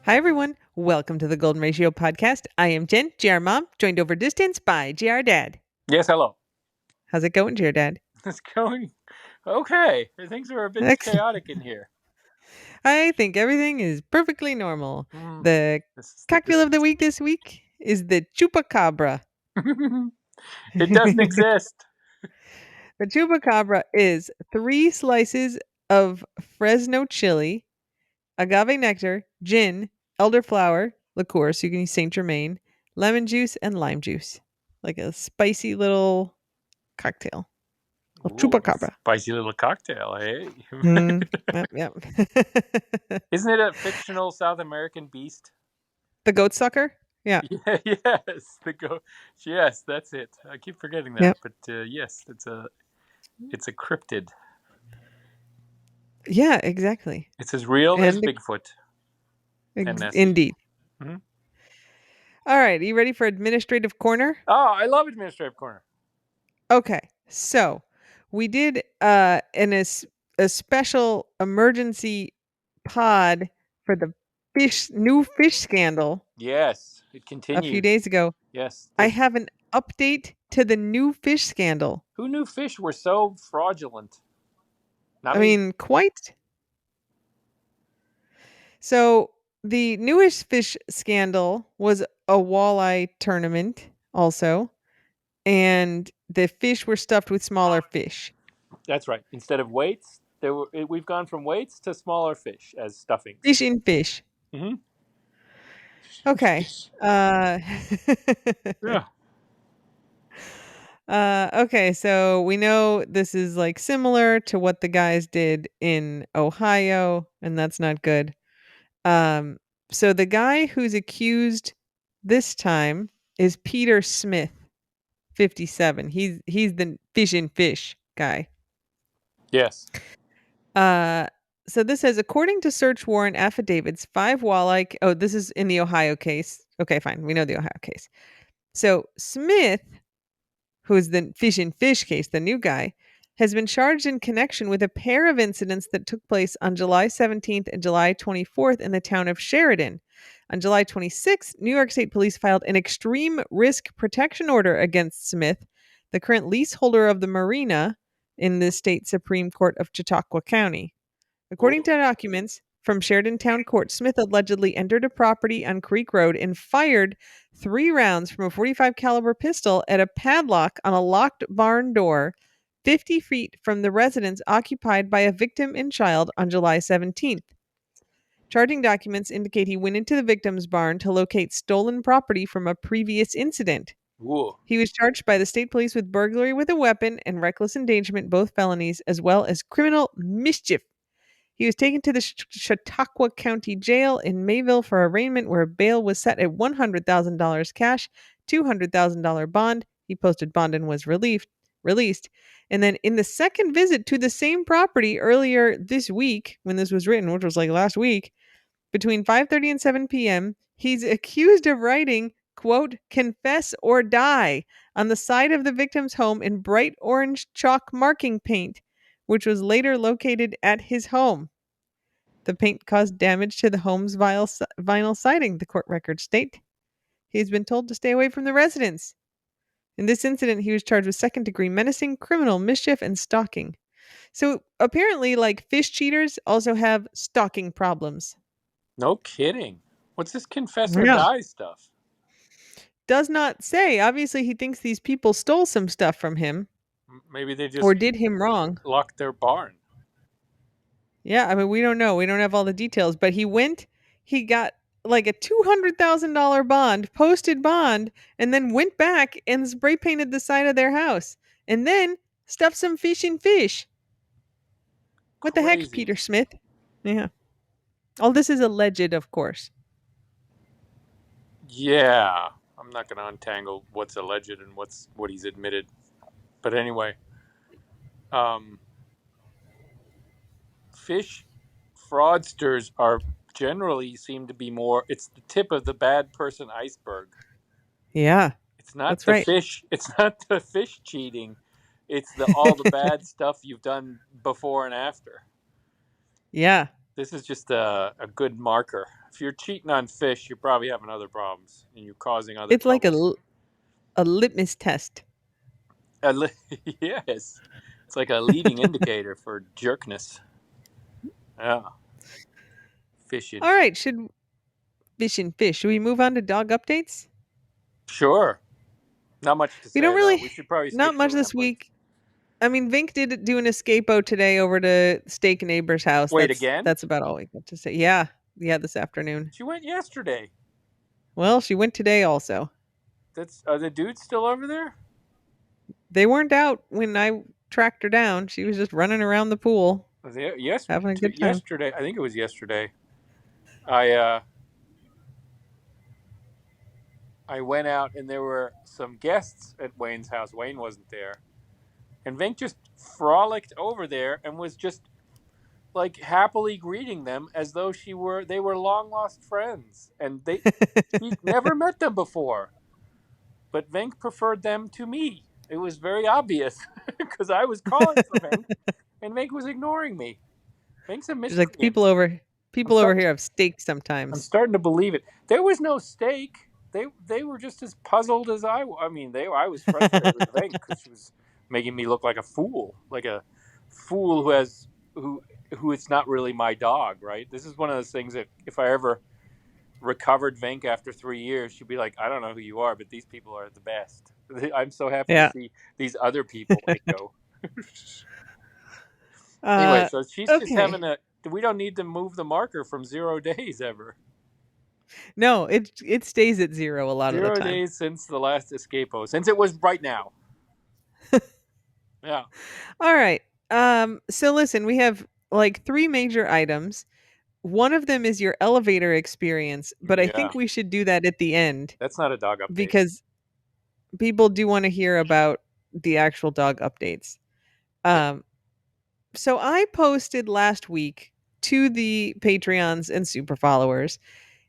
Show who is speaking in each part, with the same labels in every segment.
Speaker 1: Hi, everyone. Welcome to the Golden Ratio podcast. I am Jen, GR Mom, joined over distance by GR Dad.
Speaker 2: Yes, hello.
Speaker 1: How's it going, GR Dad?
Speaker 2: It's going okay. Things are a bit
Speaker 1: Excellent.
Speaker 2: chaotic in here.
Speaker 1: I think everything is perfectly normal.
Speaker 2: Mm,
Speaker 1: The cocktail of the week this week is the chupacabra.
Speaker 2: It doesn't
Speaker 1: The
Speaker 2: exist.
Speaker 1: chupacabra is 3 slices of Fresno chili, agave nectar, gin, elderflower, liqueur, so you can use Saint Germain, lemon juice, and lime juice. Like a spicy little cocktail. Of
Speaker 2: Ooh,
Speaker 1: chupacabra.
Speaker 2: spicy little cocktail, hey?
Speaker 1: Yep.
Speaker 2: Isn't it a fictional South American beast?
Speaker 1: The goat sucker? Yeah.
Speaker 2: Yeah, yes, the go. Yes, that's it. I keep forgetting that,
Speaker 1: Yep.
Speaker 2: but yes, it's a cryptid.
Speaker 1: Yeah, exactly.
Speaker 2: It's as real as
Speaker 1: And
Speaker 2: Bigfoot and Nessie.
Speaker 1: indeed.
Speaker 2: Hmm.
Speaker 1: All right. Are you ready for administrative corner?
Speaker 2: Oh, I love Administrative Corner.
Speaker 1: Okay. So we did a special emergency pod for the new fish scandal
Speaker 2: Yes, it
Speaker 1: a few
Speaker 2: continued.
Speaker 1: days ago.
Speaker 2: Yes,
Speaker 1: I have an update to the new fish scandal.
Speaker 2: who knew fish were so fraudulent? Not
Speaker 1: I
Speaker 2: me.
Speaker 1: mean, quite. So the newest fish scandal was a walleye tournament, also, and the fish were stuffed with smaller fish.
Speaker 2: That's right. Instead of weights, we've gone from weights to smaller fish as stuffings.
Speaker 1: Fish in fish.
Speaker 2: Mm-hmm.
Speaker 1: Okay. Uh,
Speaker 2: Yeah.
Speaker 1: okay, so we know this is like similar to what the guys did in Ohio, and that's not good. Um, so the guy who's accused this time is Peter Smith, 57. He's the fish in fish guy.
Speaker 2: Yes.
Speaker 1: Uh, so this says, according to search warrant affidavits, 5 walleye. Oh, this is in the Ohio case. Okay, fine. We know the Ohio case. So Smith, who is the fish in fish case, the new guy, has been charged in connection with a pair of incidents that took place on July 17th and July 24th in the town of Sheridan. On July 26th, New York State Police filed an extreme risk protection order against Smith, the current leaseholder of the marina in the state Supreme Court of Chautauqua County. According to documents from Sheridan Town Court, Smith allegedly entered a property on Creek Road and fired 3 rounds from a .45 caliber pistol at a padlock on a locked barn door 50 feet from the residence occupied by a victim and child on July 17th. Charging documents indicate he went into the victim's barn to locate stolen property from a previous incident.
Speaker 2: Ooh.
Speaker 1: He was charged by the state police with burglary with a weapon and reckless endangerment, both felonies, as well as criminal mischief. He was taken to the Chautauqua County Jail in Mayville for arraignment, where bail was set at $100,000 cash, $200,000 bond. He posted bond and was released. And then in the second visit to the same property earlier this week, when this was written, which was like last week, between 5:30 and 7 p.m., he's accused of writing, quote, confess or die on the side of the victim's home in bright orange chalk marking paint, which was later located at his home. The paint caused damage to the home's vinyl siding, the court records state. He's been told to stay away from the residence. In this incident, he was charged with second-degree menacing, criminal mischief, and stalking. So apparently, like fish cheaters, also have stalking problems.
Speaker 2: No kidding. What's this confess or
Speaker 1: Yeah.
Speaker 2: die stuff?
Speaker 1: Does not say. Obviously, he thinks these people stole some stuff from him
Speaker 2: Maybe they
Speaker 1: or
Speaker 2: just
Speaker 1: did him wrong.
Speaker 2: locked their barn.
Speaker 1: Yeah, I mean, we don't know. We don't have all the details, but he got like a $200,000 bond, posted bond, and then went back and spray painted the side of their house and then stuffed some fish in fish. What the heck,
Speaker 2: Crazy.
Speaker 1: Peter Smith? Yeah. All this is alleged, of course.
Speaker 2: Yeah. I'm not going to untangle what's alleged and what he's admitted. But anyway, um, fish fraudsters are generally seem to be more. It's the tip of the bad person iceberg.
Speaker 1: Yeah,
Speaker 2: It's not
Speaker 1: that's
Speaker 2: the
Speaker 1: right.
Speaker 2: fish. It's not the fish cheating. It's all the bad stuff you've done before and after.
Speaker 1: Yeah.
Speaker 2: This is just a good marker. If you're cheating on fish, you're probably having other problems and you're causing other
Speaker 1: It's like
Speaker 2: troubles.
Speaker 1: a litmus test.
Speaker 2: Yes, it's like a leading indicator for jerkness. Yeah, fishing.
Speaker 1: All right, should fish and fish. Should we move on to dog updates?
Speaker 2: Sure. Not much to
Speaker 1: We don't
Speaker 2: say though.
Speaker 1: really
Speaker 2: We should probably
Speaker 1: not
Speaker 2: skip the
Speaker 1: much this
Speaker 2: ramblings.
Speaker 1: week. I mean, Vink did do an escapo today over to Steak Neighbor's house.
Speaker 2: Wait again?
Speaker 1: That's about all we got to say. Yeah, yeah, this afternoon.
Speaker 2: She went yesterday.
Speaker 1: Well, she went today also.
Speaker 2: That's are the dudes still over there?
Speaker 1: They weren't out when I tracked her down. She was just running around the pool,
Speaker 2: Yes,
Speaker 1: having a good time.
Speaker 2: yesterday. I think it was yesterday. I I went out and there were some guests at Wayne's house. Wayne wasn't there, and Vink just frolicked over there and was just like happily greeting them as though they were long lost friends, and she'd never met them before. But Vink preferred them to me. It was very obvious because I was calling for Vink, and Vink was ignoring me. Vink's a
Speaker 1: She's like,
Speaker 2: miscreant. I'm
Speaker 1: people over
Speaker 2: starting.
Speaker 1: here have steak
Speaker 2: I'm
Speaker 1: sometimes.
Speaker 2: starting to believe it. There was no stake. They were just as puzzled as I. I mean, they. I was frustrated with Vink because she was making me look like a fool who who it's not really my dog, right? This is one of those things that if I ever recovered Vink after 3 years, she'd be like, I don't know who you are, but these people are the best. I'm so happy to
Speaker 1: Yeah.
Speaker 2: see these other people, Ingo. Anyway,
Speaker 1: Uh,
Speaker 2: so she's just
Speaker 1: okay.
Speaker 2: having a. We don't need to move the marker from 0 days ever.
Speaker 1: No, it stays at 0 a lot of the
Speaker 2: Zero
Speaker 1: time.
Speaker 2: days since the last escapo, since it was right now. Yeah,
Speaker 1: All right. So listen, we have like 3 major items. One of them is your elevator experience, but I
Speaker 2: yeah.
Speaker 1: think we should do that at the end
Speaker 2: That's not a dog update.
Speaker 1: because people do want to hear about the actual dog updates.
Speaker 2: Okay.
Speaker 1: Um, so I posted last week to the Patreons and super followers,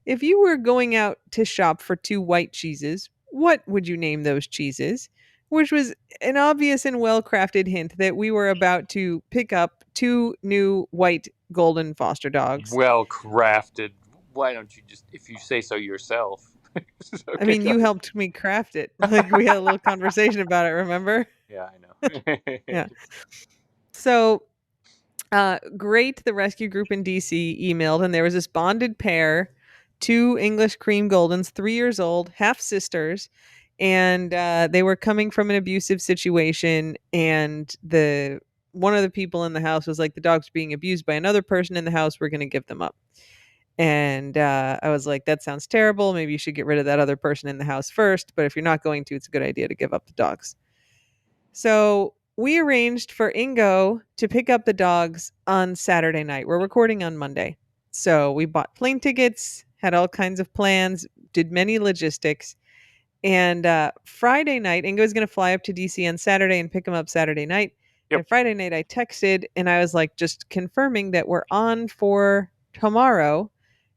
Speaker 1: if you were going out to shop for 2 white cheeses, what would you name those cheeses? Which was an obvious and well crafted hint that we were about to pick up 2 new white golden foster dogs.
Speaker 2: Well crafted. Why don't you just, if you say so yourself?
Speaker 1: I
Speaker 2: Okay,
Speaker 1: mean,
Speaker 2: go
Speaker 1: you helped me craft it. Like we had a little conversation about it, remember?
Speaker 2: Yeah, I know.
Speaker 1: Yeah. So, great. The rescue group in DC emailed, and there was this bonded pair, 2 English cream Goldens, 3 years old, half sisters, and they were coming from an abusive situation. And the one of the people in the house was like, the dog's being abused by another person in the house. We're going to give them up. And I was like, that sounds terrible. Maybe you should get rid of that other person in the house first. But if you're not going to, it's a good idea to give up the dogs. So we arranged for Ingo to pick up the dogs on Saturday night. We're recording on Monday. So we bought plane tickets, had all kinds of plans, did many logistics. And Friday night, Ingo's going to fly up to DC on Saturday and pick him up Saturday night.
Speaker 2: Yep.
Speaker 1: And Friday night, I texted and I was like, just confirming that we're on for tomorrow.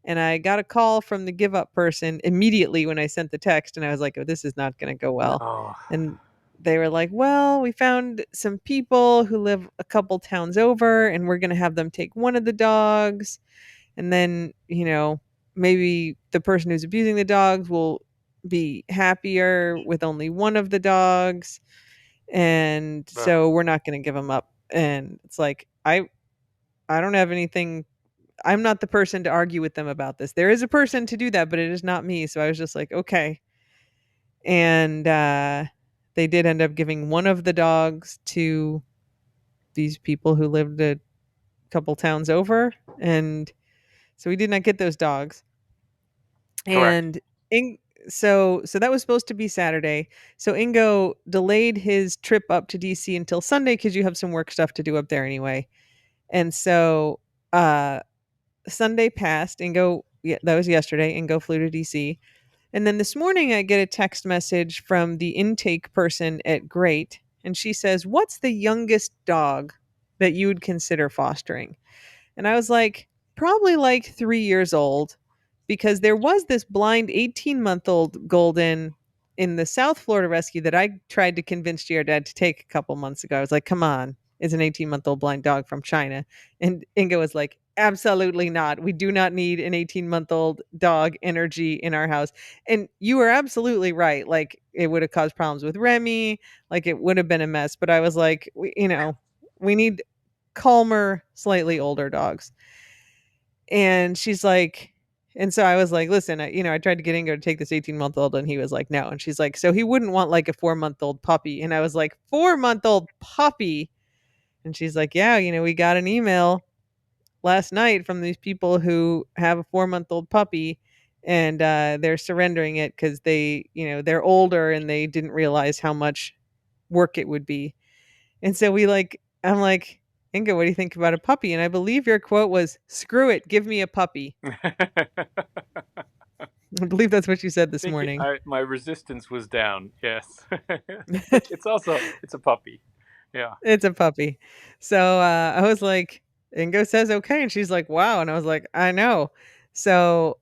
Speaker 1: And I got a call from the give up person immediately when I sent the text. And I was like, oh, this is not going to go well.
Speaker 2: No.
Speaker 1: And they were like, well, we found some people who live a couple towns over and we're going to have them take one of the dogs. And then, maybe the person who's abusing the dogs will be happier with only one of the dogs. And
Speaker 2: Ugh.
Speaker 1: so we're not going to give them up. And it's like, I don't have anything. I'm not the person to argue with them about this. There is a person to do that, but it is not me. So I was just like, okay. And they did end up giving one of the dogs to these people who lived a couple towns over. And so we did not get those dogs.
Speaker 2: Correct.
Speaker 1: And in, so that was supposed to be Saturday. So Ingo delayed his trip up to DC until Sunday because you have some work stuff to do up there anyway. And so uh Sunday passed. Ingo, yeah, that was yesterday. Ingo flew to DC. And then this morning, I get a text message from the intake person at Great. And she says, what's the youngest dog that you would consider fostering? And I was like, probably like 3 years old, because there was this blind 18-month-old golden in the South Florida rescue that I tried to convince Jared Dad to take a couple months ago. I was like, come on. is an 18-month-old blind dog from China. And Inga was like, absolutely not. We do not need an 18-month-old dog energy in our house. And you were absolutely right. Like, it would have caused problems with Remy. Like, it would have been a mess. But I was like, we need calmer, slightly older dogs. And she's like, and so I was like, listen, I tried to get Ingo to take this 18-month-old and he was like, no. And she's like, so he wouldn't want like a 4-month-old puppy. And I was like, 4-month-old puppy? And she's like, yeah, we got an email last night from these people who have a 4-month-old puppy and they're surrendering it because they're older and they didn't realize how much work it would be. And so I'm like, Inga, what do you think about a puppy? And I believe your quote was, screw it, give me a puppy.
Speaker 2: I
Speaker 1: I believe that's what you said this
Speaker 2: think
Speaker 1: morning.
Speaker 2: my resistance was down. Yes, but it's a puppy. Yeah.
Speaker 1: It's a puppy. So I was like, Ingo says okay. And she's like, wow. And I was like, I know. So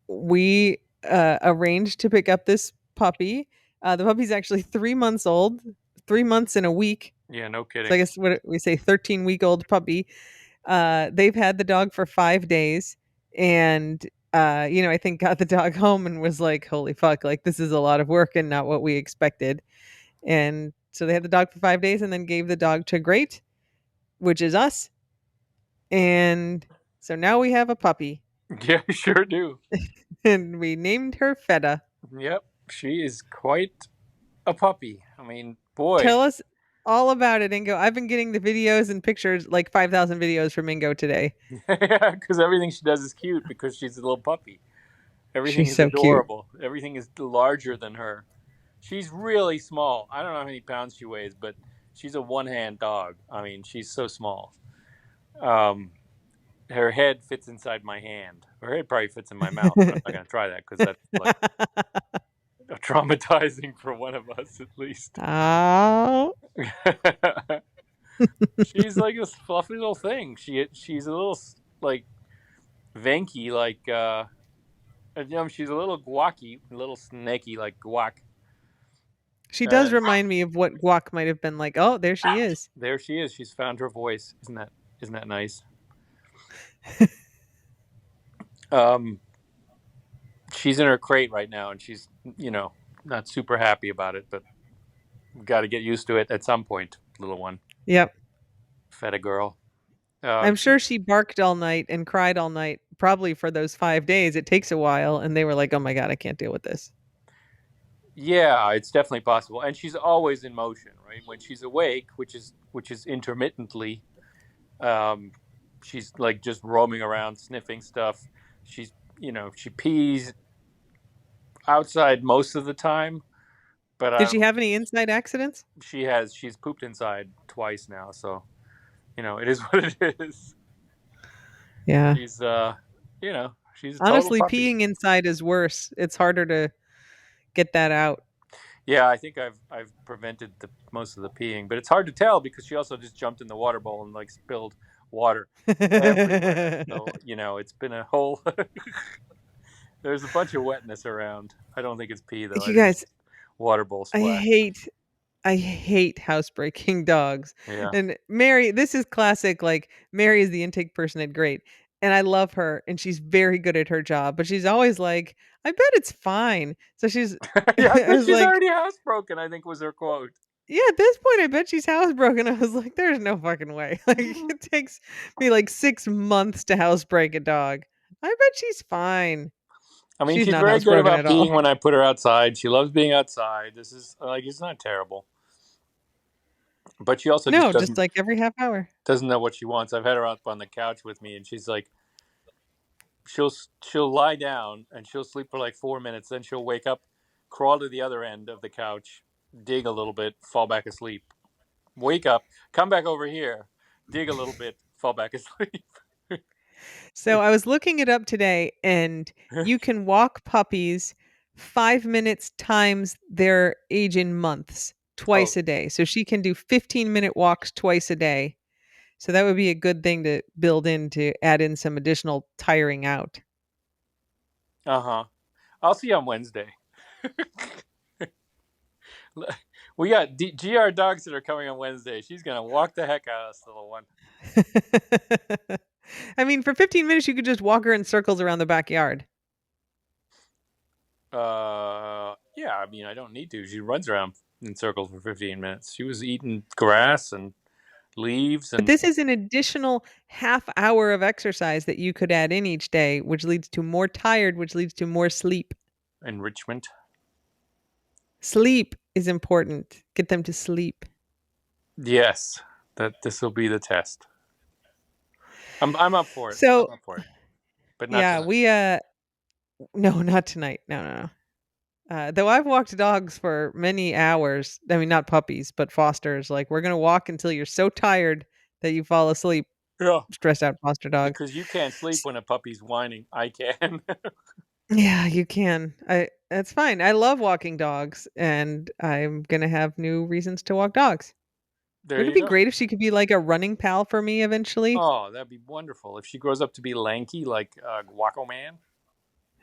Speaker 1: we arranged to pick up this puppy. The puppy's actually 3 months old, 3 months in a week.
Speaker 2: Yeah. No
Speaker 1: So I
Speaker 2: kidding.
Speaker 1: guess what we say, 13-week-old puppy. They've had the dog for 5 days. And, I think got the dog home and was like, holy fuck, like this is a lot of work and not what we expected. And so they had the dog for 5 days and then gave the dog to Great, which is us. And so now we have a puppy
Speaker 2: Yeah, sure do.
Speaker 1: and we named her Feta.
Speaker 2: Yep. She is quite a puppy. I mean, boy.
Speaker 1: Tell us all about it, Ingo. I've been getting the videos and pictures, like 5,000 videos from Ingo today.
Speaker 2: Yeah, because everything she does is cute because she's a little puppy. Everything
Speaker 1: She's
Speaker 2: is
Speaker 1: so cute.
Speaker 2: adorable. Everything is larger than her. She's really small. I don't know how many pounds she weighs, but she's a one-hand dog. I mean, she's so small. Um, Her head fits inside my hand. Her head probably fits in my mouth, but I'm not going to try that because that's like traumatizing for one of us at least.
Speaker 1: Oh,
Speaker 2: She's like this fluffy little thing. She's a little like Venky, like she's a little guacky, a little snaky like guac.
Speaker 1: she does
Speaker 2: Uh,
Speaker 1: remind me of what Guac might have been like. Oh, there she is.
Speaker 2: there she is. She's found her voice. Isn't that nice? Um, she's in her crate right now, and she's not super happy about it, but got to get used to it at some point. Little one,
Speaker 1: Yep.
Speaker 2: Feta girl.
Speaker 1: I'm
Speaker 2: She,
Speaker 1: sure she barked all night and cried all night, probably for those 5 days. It takes a while. And they were like, oh my God, I can't deal with this.
Speaker 2: yeah, it's definitely possible, and she's always in motion, right? When she's awake, which is intermittently, um, she's like just roaming around, sniffing stuff. She's she pees outside most of the time, but
Speaker 1: Did she have any inside accidents?
Speaker 2: she's pooped inside twice now, so it is what it is.
Speaker 1: Yeah.
Speaker 2: She's she's a total
Speaker 1: Honestly,
Speaker 2: puppy.
Speaker 1: peeing inside is worse. It's harder to get that out.
Speaker 2: Yeah, I think I've prevented most of the peeing, but it's hard to tell because she also just jumped in the water bowl and like spilled water everywhere. So it's been a whole. There's a bunch of wetness around. I don't think it's pee though. I
Speaker 1: You
Speaker 2: think it's
Speaker 1: guys,
Speaker 2: just water bowl
Speaker 1: I
Speaker 2: splash.
Speaker 1: hate I hate housebreaking dogs.
Speaker 2: Yeah.
Speaker 1: And Mary, this is classic. Like, Mary is the intake person at Great. And I love her and she's very good at her job, but she's always like, I bet it's fine. So she's
Speaker 2: Yeah, I
Speaker 1: I
Speaker 2: bet
Speaker 1: was
Speaker 2: she's
Speaker 1: like,
Speaker 2: already housebroken, I think was her quote.
Speaker 1: yeah, at this point I bet she's housebroken. I was like, there's no fucking way. Like, it takes me like 6 months to housebreak a dog. I bet she's fine.
Speaker 2: I mean,
Speaker 1: She's
Speaker 2: she's
Speaker 1: not
Speaker 2: very good
Speaker 1: housebroken
Speaker 2: about
Speaker 1: at all.
Speaker 2: peeing when I put her outside. She loves being outside. This is like it's not terrible, but she also just
Speaker 1: No, just
Speaker 2: doesn't
Speaker 1: like every half hour.
Speaker 2: doesn't know what she wants. I've had her up on the couch with me, and she's like, she'll she'll lie down and she'll sleep for like 4 minutes, then she'll wake up, crawl to the other end of the couch, dig a little bit, fall back asleep, wake up, come back over here, dig a little bit, fall back asleep.
Speaker 1: So I was looking it up today, and you can walk puppies 5 minutes times their age in months
Speaker 2: Oh,
Speaker 1: twice a day. So she can do 15-minute walks twice a day. So that would be a good thing to build in to add in some additional tiring out.
Speaker 2: uh huh. I'll see you on Wednesday. We got GR dogs that are coming on Wednesday. She's gonna walk the heck out of this little one.
Speaker 1: I mean, for 15 minutes, you could just walk her in circles around the backyard.
Speaker 2: Yeah. I mean, I don't need to. She runs around in circles for 15 minutes. She was eating grass and leaves
Speaker 1: But
Speaker 2: and
Speaker 1: this is an additional half hour of exercise that you could add in each day, which leads to more tired, which leads to more sleep.
Speaker 2: enrichment.
Speaker 1: Sleep is important. Get them to sleep.
Speaker 2: Yes, that this will be the test. I'm up for it. I'm
Speaker 1: So,
Speaker 2: up for it, but not
Speaker 1: yeah,
Speaker 2: tonight.
Speaker 1: we no, not tonight. No, no, no. Though I've walked dogs for many hours. I mean, not puppies, but fosters. Like, we're gonna walk until you're so tired that you fall asleep.
Speaker 2: Yeah,
Speaker 1: Stressed out foster dog.
Speaker 2: because you can't sleep
Speaker 1: S-
Speaker 2: when a puppy's whining. I can.
Speaker 1: Yeah, you can. I That's fine. I love walking dogs, and I'm gonna have new reasons to walk dogs.
Speaker 2: There
Speaker 1: Wouldn't
Speaker 2: you
Speaker 1: it be
Speaker 2: go.
Speaker 1: great if she could be like a running pal for me eventually?
Speaker 2: Oh, that'd be wonderful if she grows up to be lanky like Guaco Man.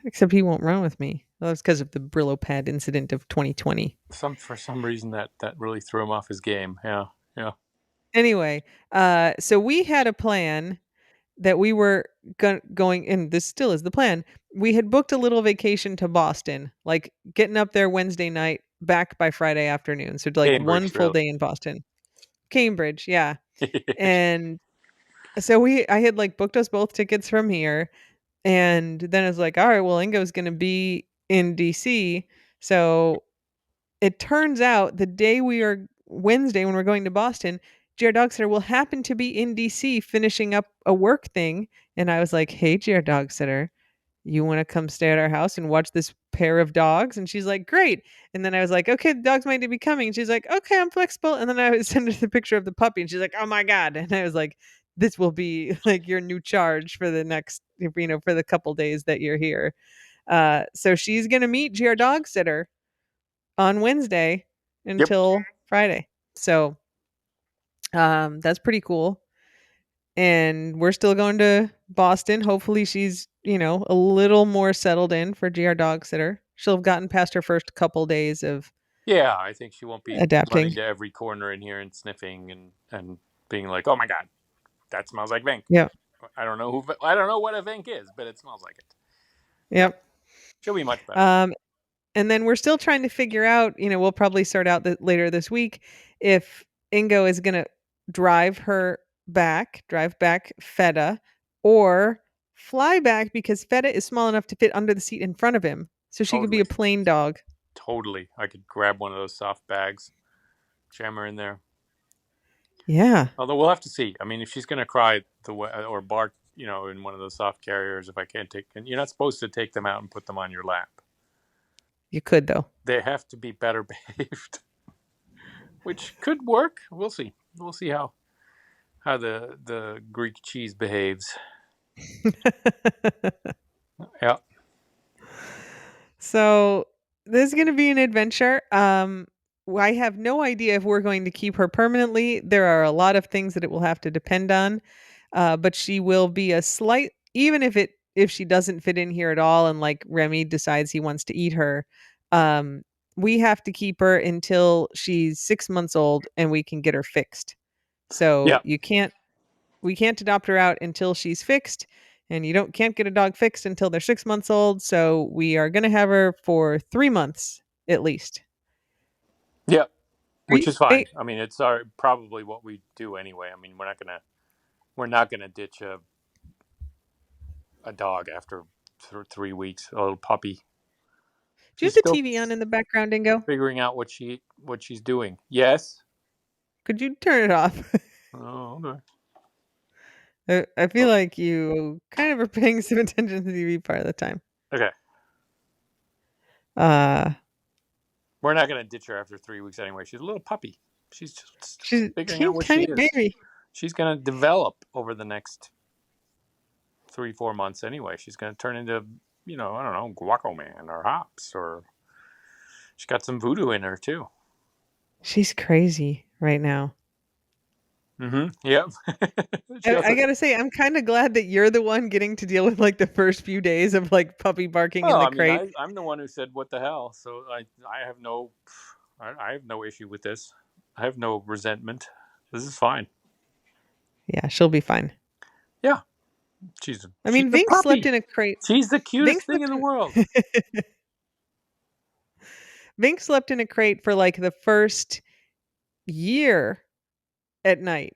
Speaker 1: Except he won't run with me. Well, that's because of the Brillo pad incident of 2020.
Speaker 2: For some reason that really threw him off his game. Yeah, yeah.
Speaker 1: Anyway, so we had a plan that we were going, and this still is the plan. We had booked a little vacation to Boston, like getting up there Wednesday night, back by Friday afternoon. So like one
Speaker 2: Cambridge,
Speaker 1: full
Speaker 2: really.
Speaker 1: day in Boston. Cambridge, yeah. And so I had like booked us both tickets from here. And then it's like, all right, well, Ingo's going to be in DC. So it turns out the day we are Wednesday when we're going to Boston, GR Dog Sitter will happen to be in DC finishing up a work thing. And I was like, hey, GR Dog Sitter, you want to come stay at our house and watch this pair of dogs? And she's like, great. And then I was like, okay, the dogs might be coming. And she's like, okay, I'm flexible. And then I would send her the picture of the puppy. And she's like, oh my God. And I was like, this will be like your new charge for the next, for the couple days that you're here. So she's going to meet GR Dog Sitter on Wednesday
Speaker 2: Yep.
Speaker 1: until Friday. So that's pretty cool. And we're still going to Boston. Hopefully she's, a little more settled in for GR Dog Sitter. She'll have gotten past her first couple days of
Speaker 2: Yeah, I think she won't be running
Speaker 1: adapting.
Speaker 2: to every corner in here and sniffing and being like, "Oh my god, that smells like Vink."
Speaker 1: Yep.
Speaker 2: I don't know what a Vink is, but it smells like it. Yeah,
Speaker 1: Yep.
Speaker 2: she'll be much better.
Speaker 1: Um, and then we're still trying to figure out, we'll probably sort out later this week if Ingo is going to drive back Feta, or fly back because Feta is small enough to fit under the seat in front of him. So she could be
Speaker 2: Totally,
Speaker 1: a plain dog.
Speaker 2: totally. I could grab one of those soft bags, jam her in there.
Speaker 1: Yeah,
Speaker 2: Although we'll have to see. I mean, if she's going to cry the way or bark, in one of those soft carriers, if I can't take, and you're not supposed to take them out and put them on your lap.
Speaker 1: you could though.
Speaker 2: They have to be better behaved, which could work. We'll see. We'll see how the Greek cheese behaves. Yeah.
Speaker 1: So this is going to be an adventure. I have no idea if we're going to keep her permanently. There are a lot of things that it will have to depend on, but she will be a slight, even if she doesn't fit in here at all, and like Remy decides he wants to eat her. Um, we have to keep her until she's 6 months old, and we can get her fixed. So
Speaker 2: Yeah.
Speaker 1: we can't adopt her out until she's fixed, and you don't can't get a dog fixed until they're 6 months old. So we are going to have her for 3 months at least.
Speaker 2: Yeah. Which
Speaker 1: Three,
Speaker 2: is fine.
Speaker 1: eight.
Speaker 2: I mean, it's probably what we do anyway. I mean, we're not gonna ditch a dog after 3 weeks. A little puppy.
Speaker 1: Do you
Speaker 2: She's
Speaker 1: have the
Speaker 2: still
Speaker 1: TV on in the background, Dingo?
Speaker 2: figuring out what she's doing. Yes.
Speaker 1: Could you turn it off?
Speaker 2: Oh, okay.
Speaker 1: I feel
Speaker 2: Oh,
Speaker 1: like you kind of are paying some attention to the TV part of the time.
Speaker 2: okay.
Speaker 1: Uh,
Speaker 2: We're not gonna ditch her after 3 weeks anyway. She's a little puppy. She's just still
Speaker 1: she's a
Speaker 2: figuring out
Speaker 1: teeny
Speaker 2: what she
Speaker 1: tiny
Speaker 2: is.
Speaker 1: baby.
Speaker 2: She's gonna develop over the next 3 4 months anyway. She's gonna turn into I don't know, Guaco Man or Hops, or she's got some voodoo in her too.
Speaker 1: She's crazy right now.
Speaker 2: Mm-hmm. Yep. she
Speaker 1: I
Speaker 2: also.
Speaker 1: gotta say, I'm kind of glad that you're the one getting to deal with like the first few days of like puppy barking in
Speaker 2: Oh,
Speaker 1: the
Speaker 2: I mean,
Speaker 1: crate.
Speaker 2: I'm the one who said what the hell, so I have no. I have no issue with this. I have no resentment. This is fine.
Speaker 1: Yeah, she'll be fine.
Speaker 2: Yeah,
Speaker 1: I
Speaker 2: she's
Speaker 1: mean,
Speaker 2: a
Speaker 1: Vink slept
Speaker 2: puppy.
Speaker 1: in a crate.
Speaker 2: She's the
Speaker 1: Vink
Speaker 2: cutest thing
Speaker 1: slept
Speaker 2: in the
Speaker 1: in
Speaker 2: world.
Speaker 1: Vink slept in a crate for like the first year at night.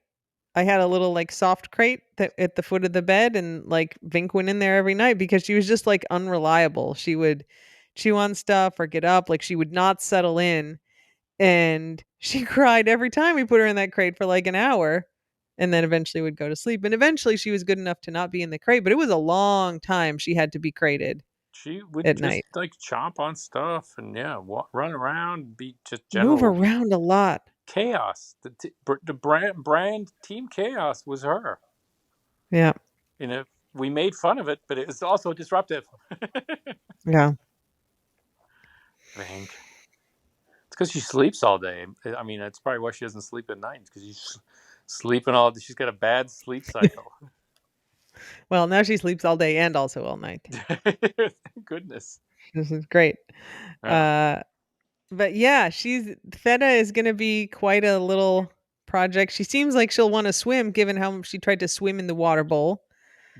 Speaker 1: I had a little like soft crate that at the foot of the bed, and like Vink went in there every night because she was just like unreliable. She would chew on stuff or get up, like she would not settle in, and she cried every time we put her in that crate for like an hour, and then eventually would go to sleep. And eventually she was good enough to not be in the crate, but it was a long time she had to be crated
Speaker 2: She would
Speaker 1: at
Speaker 2: just
Speaker 1: night.
Speaker 2: like chomp on stuff and yeah, run around, be just
Speaker 1: Move
Speaker 2: general
Speaker 1: around a lot.
Speaker 2: chaos. The brand Team Chaos was her.
Speaker 1: Yeah.
Speaker 2: You know, we made fun of it, but it was also disruptive.
Speaker 1: Yeah.
Speaker 2: Hank. It's because she sleeps all day. I mean, that's probably why she doesn't sleep at night. Because she's sleeping all. She's got a bad sleep cycle.
Speaker 1: Well, now she sleeps all day and also all night.
Speaker 2: Thank goodness.
Speaker 1: This is great.
Speaker 2: Yeah.
Speaker 1: Uh, but yeah, she's Feta is gonna be quite a little project. She seems like she'll want to swim, given how she tried to swim in the water bowl.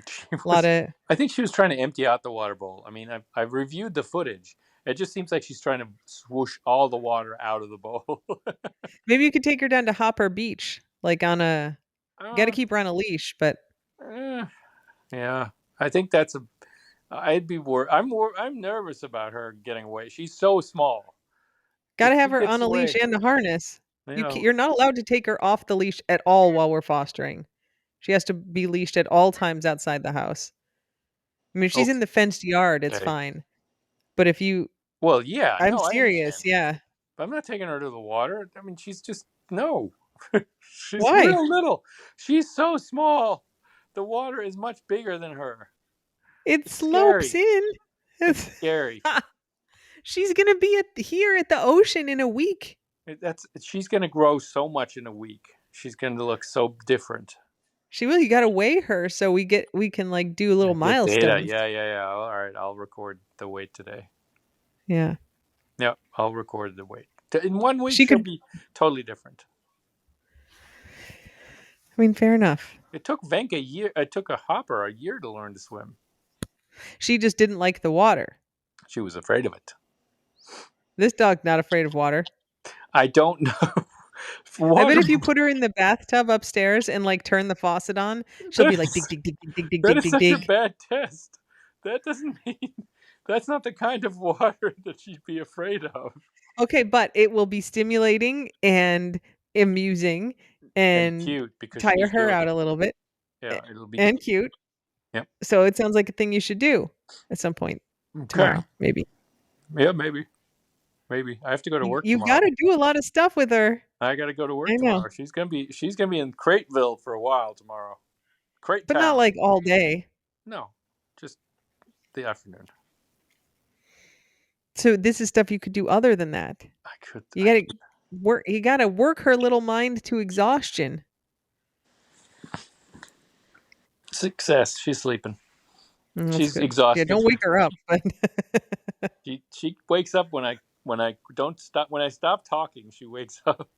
Speaker 2: She
Speaker 1: A lot
Speaker 2: was.
Speaker 1: of
Speaker 2: I think she was trying to empty out the water bowl. I mean, I've reviewed the footage. It just seems like she's trying to swoosh all the water out of the bowl.
Speaker 1: maybe you could take her down to Hopper Beach, like on a. Got to
Speaker 2: uh,
Speaker 1: keep her on a leash, but
Speaker 2: eh, yeah, I think that's a. I'd be worried. I'm nervous about her getting away. She's so small.
Speaker 1: got
Speaker 2: If
Speaker 1: to have
Speaker 2: she
Speaker 1: her
Speaker 2: gets
Speaker 1: on a leash
Speaker 2: away,
Speaker 1: and a harness.
Speaker 2: you
Speaker 1: You can,
Speaker 2: know.
Speaker 1: you're not allowed to take her off the leash at all while we're fostering. She has to be leashed at all times outside the house. I mean, if she's in the fenced yard, it's
Speaker 2: Okay.
Speaker 1: fine. But if you,
Speaker 2: Well, yeah,
Speaker 1: I'm
Speaker 2: no, I
Speaker 1: serious.
Speaker 2: understand.
Speaker 1: Yeah.
Speaker 2: But I'm not taking her to the water. I mean, she's just no. She's
Speaker 1: Why?
Speaker 2: real little. She's so small. The water is much bigger than her.
Speaker 1: It
Speaker 2: It's
Speaker 1: slopes
Speaker 2: scary.
Speaker 1: in.
Speaker 2: It's
Speaker 1: It's-
Speaker 2: scary.
Speaker 1: She's gonna be here at the ocean in a week.
Speaker 2: That's she's going to grow so much in a week. She's going to look so different.
Speaker 1: She will. You got to weigh her so we can like do little
Speaker 2: Get data.
Speaker 1: milestones.
Speaker 2: Yeah, yeah, yeah. All right, I'll record the weight today.
Speaker 1: Yeah,
Speaker 2: Yeah, I'll record the weight. In 1 week,
Speaker 1: she
Speaker 2: she'll
Speaker 1: could.
Speaker 2: be totally different.
Speaker 1: I mean, fair enough.
Speaker 2: It took Venk a year. It took a Hopper a year to learn to swim.
Speaker 1: She just didn't like the water.
Speaker 2: She was afraid of it.
Speaker 1: This dog's not afraid of water.
Speaker 2: I don't know.
Speaker 1: I bet
Speaker 2: Water.
Speaker 1: if you put her in the bathtub upstairs and like turn the faucet on, she'll be like dig
Speaker 2: That's,
Speaker 1: dig dig dig dig dig
Speaker 2: that
Speaker 1: dig
Speaker 2: is
Speaker 1: dig
Speaker 2: such a
Speaker 1: dig.
Speaker 2: bad test. That doesn't mean that's not the kind of water that she'd be afraid of.
Speaker 1: Okay, but it will be stimulating and amusing
Speaker 2: And
Speaker 1: and
Speaker 2: cute because
Speaker 1: tire
Speaker 2: she's
Speaker 1: her
Speaker 2: doing
Speaker 1: out
Speaker 2: it.
Speaker 1: a little bit
Speaker 2: Yeah, it'll be
Speaker 1: and
Speaker 2: cute.
Speaker 1: cute.
Speaker 2: Yep.
Speaker 1: So it sounds like a thing you should do at some point
Speaker 2: Okay.
Speaker 1: tomorrow, maybe.
Speaker 2: Yeah, maybe. Maybe. I have to go to work
Speaker 1: You got
Speaker 2: tomorrow.
Speaker 1: to do a lot of stuff with her.
Speaker 2: I got to go to
Speaker 1: I
Speaker 2: work
Speaker 1: know,
Speaker 2: tomorrow. She's gonna be in Crateville for a while tomorrow. Crate
Speaker 1: but not
Speaker 2: Town.
Speaker 1: like all day.
Speaker 2: No, just the afternoon.
Speaker 1: So this is stuff you could do other than that.
Speaker 2: I could.
Speaker 1: You got to work. You got to work her little mind to exhaustion.
Speaker 2: Success. She's sleeping.
Speaker 1: That's
Speaker 2: She's
Speaker 1: good. Yeah,
Speaker 2: exhausted.
Speaker 1: don't wake her up. But
Speaker 2: She wakes up when I don't stop when I stop talking. She wakes up.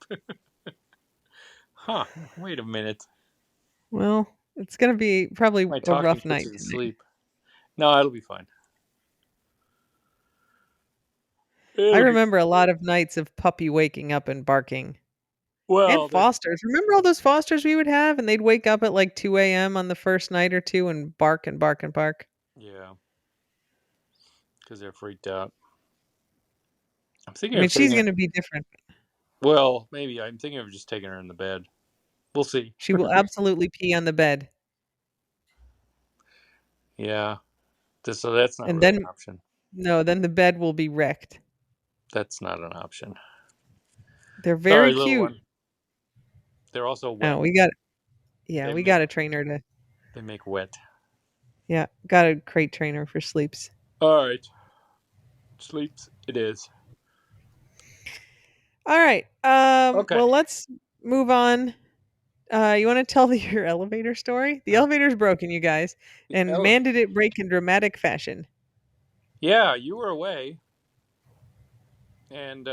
Speaker 2: Huh? Wait a minute.
Speaker 1: well, it's gonna be probably
Speaker 2: My
Speaker 1: a
Speaker 2: talking
Speaker 1: rough
Speaker 2: puts
Speaker 1: night
Speaker 2: her to
Speaker 1: tonight.
Speaker 2: sleep. No, it'll be fine.
Speaker 1: I
Speaker 2: It'll be
Speaker 1: remember a lot of nights of puppy waking up and barking. And
Speaker 2: well.
Speaker 1: fosters. Remember all those fosters we would have, and they'd wake up at like 2 a.m. on the first night or two and bark and bark and bark.
Speaker 2: Yeah, because they're freaked out. I'm
Speaker 1: I
Speaker 2: thinking
Speaker 1: mean,
Speaker 2: of
Speaker 1: she's
Speaker 2: putting her.
Speaker 1: gonna be different.
Speaker 2: Well, maybe I'm thinking of just taking her in the bed. We'll see.
Speaker 1: She will absolutely pee on the bed,
Speaker 2: Yeah. So that's not
Speaker 1: and
Speaker 2: really an
Speaker 1: then
Speaker 2: option.
Speaker 1: no, then the bed will be wrecked.
Speaker 2: That's not an option.
Speaker 1: They're very
Speaker 2: Sorry, little
Speaker 1: cute.
Speaker 2: one. They're also
Speaker 1: Oh,
Speaker 2: wet.
Speaker 1: yeah,
Speaker 2: They
Speaker 1: we
Speaker 2: make
Speaker 1: got to train her to,
Speaker 2: they make wet.
Speaker 1: yeah, got a crate trainer for sleeps.
Speaker 2: All right. Sleeps. It is.
Speaker 1: All right.
Speaker 2: Okay.
Speaker 1: Well, let's move on. You want to tell your elevator story? The
Speaker 2: Uh,
Speaker 1: elevator's broken, you guys,
Speaker 2: the
Speaker 1: and
Speaker 2: ele-
Speaker 1: man, did it break in dramatic fashion.
Speaker 2: yeah, you were away, and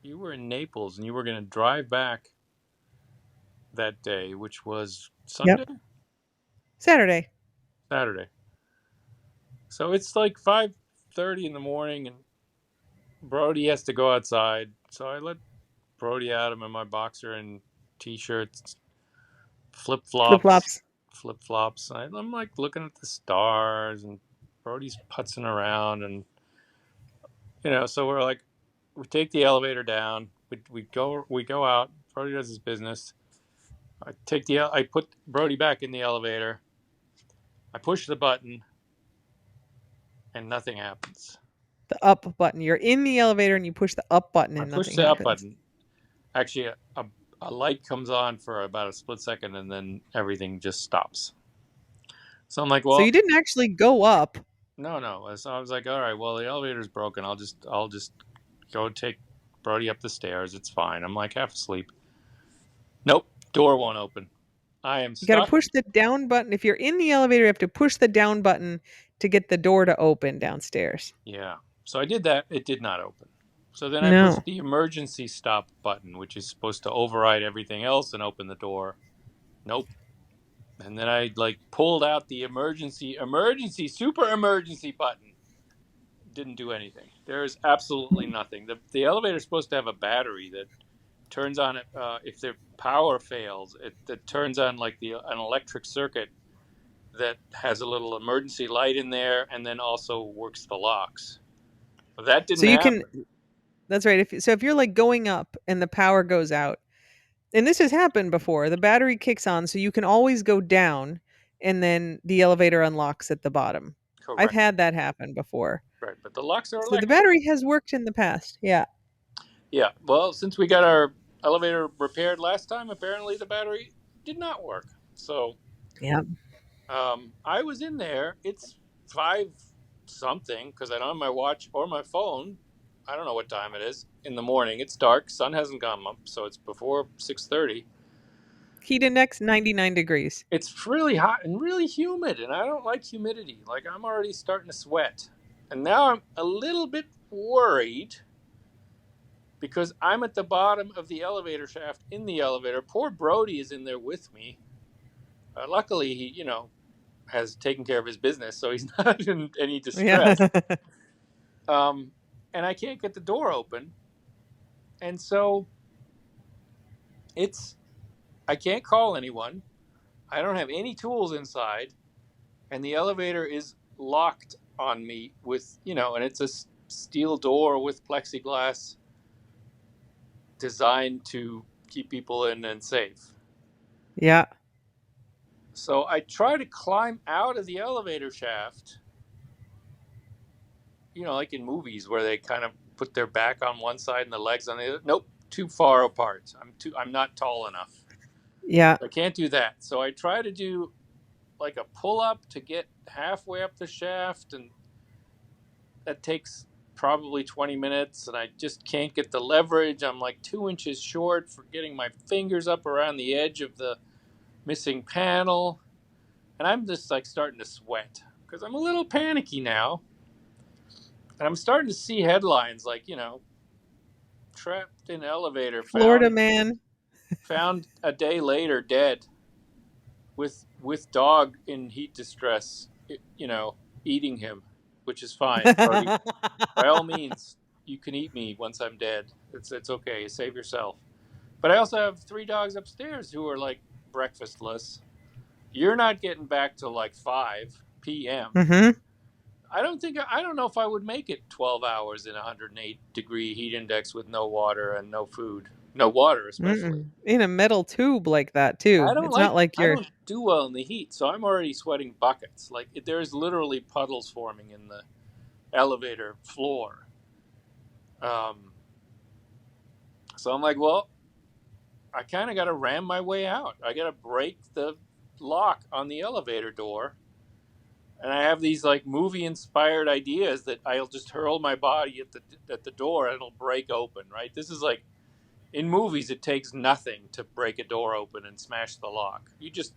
Speaker 2: you were in Naples and you were going to drive back that day, which was
Speaker 1: Yep.
Speaker 2: Sunday,
Speaker 1: Saturday.
Speaker 2: Saturday. So it's like 5:30 in the morning, and Brody has to go outside. So I let Brody out. I'm in my boxer and t-shirts, flip
Speaker 1: Flip
Speaker 2: flops,
Speaker 1: flops.
Speaker 2: flip flops. I'm like looking at the stars, and Brody's putzing around, and so we're like, we take the elevator down. We go out. Brody does his business. I put Brody back in the elevator. I push the button, and nothing happens.
Speaker 1: The up button. You're in the elevator and you push the up button
Speaker 2: I
Speaker 1: and
Speaker 2: push
Speaker 1: nothing
Speaker 2: the up
Speaker 1: happens.
Speaker 2: button. Actually, a light comes on for about a split second, and then everything just stops. So I'm like,
Speaker 1: So you
Speaker 2: well,
Speaker 1: didn't actually go up.
Speaker 2: no, no. So I was like, all right, well, the elevator's broken. I'll just go take Brody up the stairs. It's fine. I'm like half asleep. Nope, door won't open. I am
Speaker 1: You got to
Speaker 2: stuck.
Speaker 1: push the down button. If you're in the elevator, you have to push the down button to get the door to open downstairs.
Speaker 2: Yeah. So I did that. It did not open. So then I
Speaker 1: No.
Speaker 2: pushed the emergency stop button, which is supposed to override everything else and open the door. Nope. And then I like pulled out the super emergency button. Didn't do anything. There is absolutely nothing. The elevator is supposed to have a battery that turns on it if the power fails. It turns on like an electric circuit that has a little emergency light in there, and then also works the locks. But that
Speaker 1: So
Speaker 2: didn't
Speaker 1: you can.
Speaker 2: happen.
Speaker 1: That's right. If you're like going up and the power goes out, and this has happened before, the battery kicks on, so you can always go down, and then the elevator unlocks at the bottom. I've
Speaker 2: Correct.
Speaker 1: had that happen before.
Speaker 2: Right, but the locks are
Speaker 1: So the
Speaker 2: electric.
Speaker 1: battery has worked in the past. Yeah.
Speaker 2: Yeah. Well, since we got our elevator repaired last time, apparently the battery did not work. So
Speaker 1: Yeah.
Speaker 2: I was in there. It's five something because I don't have my watch or my phone. I don't know what time it is in the morning. It's dark. Sun hasn't come up, so it's before 6:30.
Speaker 1: Heat index 99 degrees.
Speaker 2: It's really hot and really humid, and I don't like humidity. Like I'm already starting to sweat, and now I'm a little bit worried because I'm at the bottom of the elevator shaft in the elevator. Poor Brody is in there with me. Luckily, he has taken care of his business, so he's not in any
Speaker 1: Yeah.
Speaker 2: distress. Um, and I can't get the door open, and so it's I can't call anyone. I don't have any tools inside, and the elevator is locked on me with and it's a steel door with plexiglass designed to keep people in and safe.
Speaker 1: Yeah.
Speaker 2: So I try to climb out of the elevator shaft, like in movies where they kind of put their back on one side and the legs on the other. Nope, too far apart. I'm not tall enough.
Speaker 1: Yeah.
Speaker 2: I can't do that. So I try to do like a pull up to get halfway up the shaft, and that takes probably 20 minutes, and I just can't get the leverage. I'm like 2 inches short for getting my fingers up around the edge of the missing panel, and I'm just like starting to sweat because I'm a little panicky now, and I'm starting to see headlines like trapped in elevator,
Speaker 1: Florida
Speaker 2: found
Speaker 1: man.
Speaker 2: a day later dead, with dog in heat distress, eating him, which is fine, Brody. By all means, you can eat me once I'm dead. It's okay. Save yourself. But I also have three dogs upstairs who are like breakfastless. You're not getting back till like 5 p.m.
Speaker 1: Mhm.
Speaker 2: I don't know if I would make it 12 hours in a 108-degree heat index with no water and no food. No water, especially.
Speaker 1: Mm-mm. In a metal tube like that too. It's not like
Speaker 2: I
Speaker 1: you're.
Speaker 2: don't do well in the heat, so I'm already sweating buckets. Like there's literally puddles forming in the elevator floor. Um, so I'm like, well, I kind of got to ram my way out. I got to break the lock on the elevator door. And I have these like movie inspired ideas that I'll just hurl my body at the door and it'll break open, right? This is like in movies it takes nothing to break a door open and smash the lock. You just,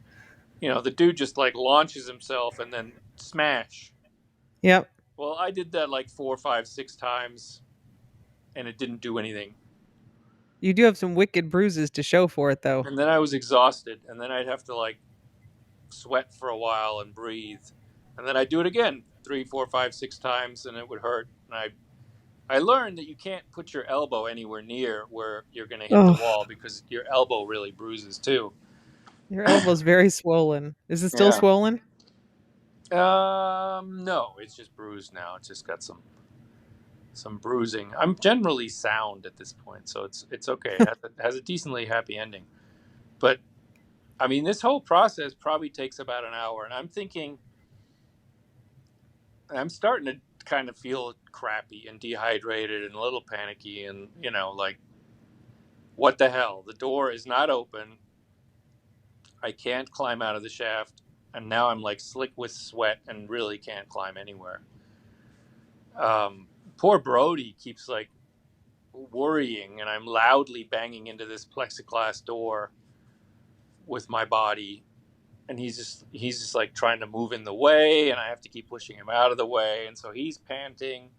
Speaker 2: the dude just like launches himself and then smash.
Speaker 1: Yep.
Speaker 2: Well, I did that like 4, 5, 6 times and it didn't do anything.
Speaker 1: You do have some wicked bruises to show for it, though.
Speaker 2: And then I was exhausted, and then I'd have to like sweat for a while and breathe, and then I'd do it again 3, 4, 5, 6 times, and it would hurt. And I learned that you can't put your elbow anywhere near where you're going to hit the
Speaker 1: Oh,
Speaker 2: wall because your elbow really bruises too.
Speaker 1: your elbow's very swollen. Is it still
Speaker 2: Yeah.
Speaker 1: swollen?
Speaker 2: No, it's just bruised now. It's just got some bruising. I'm generally sound at this point, so it's okay. It has a decently happy ending. But I mean, this whole process probably takes about an hour, and I'm thinking I'm starting to kind of feel crappy and dehydrated and a little panicky, and like, what the hell? The door is not open. I can't climb out of the shaft, and now I'm like slick with sweat and really can't climb anywhere. Um, Poor Brody keeps like worrying, and I'm loudly banging into this plexiglass door with my body, and he's just like trying to move in the way, and I have to keep pushing him out of the way, and so he's panting.